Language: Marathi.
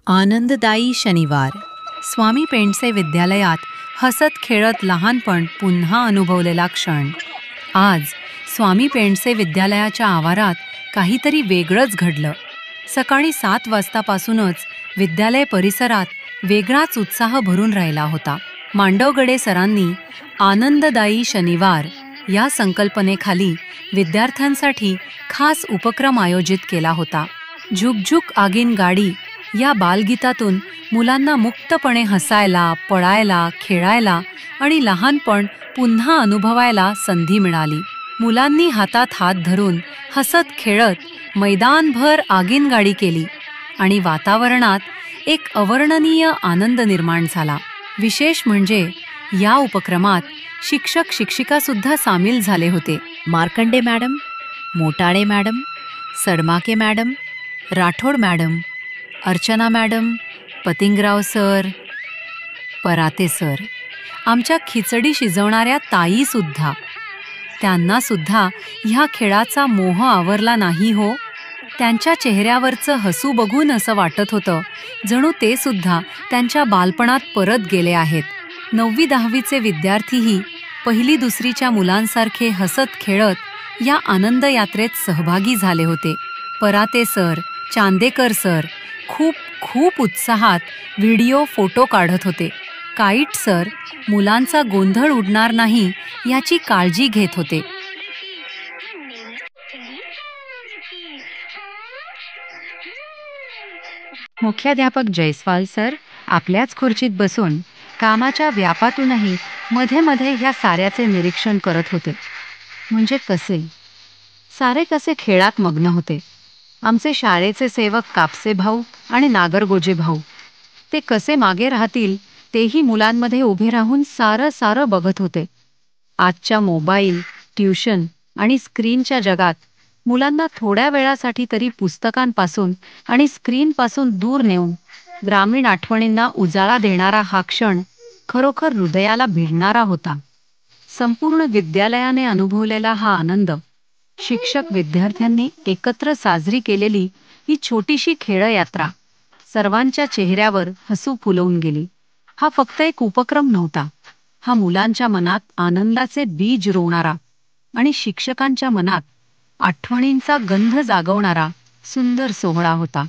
आनंददायी शनिवार. स्वामी पेंडसे विद्यालयात हसत खेळत लहानपण पुन्हा अनुभवलेला क्षण. आज स्वामी पेंडसे विद्यालयाच्या आवारात काहीतरी वेगळंच घडलं. सकाळी 7 वाजतापासूनच विद्यालय परिसरात वेगळाच उत्साह भरून राहिला होता. मांडवगडे सरांनी आनंददायी शनिवार या संकल्पनेखाली विद्यार्थ्यांसाठी खास उपक्रम आयोजित केला होता. झुक आगीन गाडी या बालगीतातून मुलांना मुक्तपणे हसायला, पळायला, खेळायला आणि लहानपण पुन्हा अनुभवायला संधी मिळाली. मुलांनी हातात हात धरून हसत खेळत मैदानभर आगीनगाडी केली आणि वातावरणात एक अवर्णनीय आनंद निर्माण झाला. विशेष म्हणजे या उपक्रमात शिक्षक-शिक्षिकासुद्धा सामील झाले होते. Markande madam, Motale madam, Sadmake madam, Rathod madam, Archana madam, Patingrao sir, Parate sir, आमच्या खिचडी शिजवणाऱ्या ताईसुद्धा. त्यांनासुद्धा ह्या खेळाचा मोह आवरला नाही हो. त्यांच्या चेहऱ्यावरचं हसू बघून असं वाटत होतं जणू ते सुद्धा त्यांच्या बालपणात परत गेले आहेत. 9वी-10वीचे विद्यार्थीही 1ली-2रीच्या मुलांसारखे हसत खेळत या आनंद यात्रेत सहभागी झाले होते. पराते सर, चांदेकर सर खूप उत्साहात व्हिडिओ फोटो काढत होते. काईट सर मुलांचा गोंधळ उडणार नाही याची काळजी घेत होते. मुख्याध्यापक जयस्वाल सर आपल्याच खुर्चीत बसून कामाच्या व्यापातूनही मध्ये ह्या साऱ्याचे निरीक्षण करत होते. म्हणजे सारे कसे खेळात मग्न होते. आमचे शाळेचे सेवक कापसे भाऊ आणि नागरगोजे भाऊ ते कसे मागे राहतील तेही मुलांमध्ये उभे राहून सारं बघत होते. आजच्या मोबाईल, ट्युशन आणि स्क्रीनच्या जगात मुलांना थोड्या वेळासाठी तरी पुस्तकांपासून आणि स्क्रीनपासून दूर नेऊन ग्रामीण आठवणींना उजाळा देणारा हा क्षण खरोखर हृदयाला भिडणारा होता. संपूर्ण विद्यालयाने अनुभवलेला हा आनंद, शिक्षक विद्यार्थ्यांनी एकत्र साजरी केलेली ही छोटीशी खेळयात्रा सर्वांच्या चेहऱ्यावर हसू फुलवून गेली. हा फक्त एक उपक्रम नव्हता. हा मुलांच्या मनात आनंदाचे बीज रोवणारा आणि शिक्षकांच्या मनात आठवणींचा गंध जागवणारा सुंदर सोहळा होता.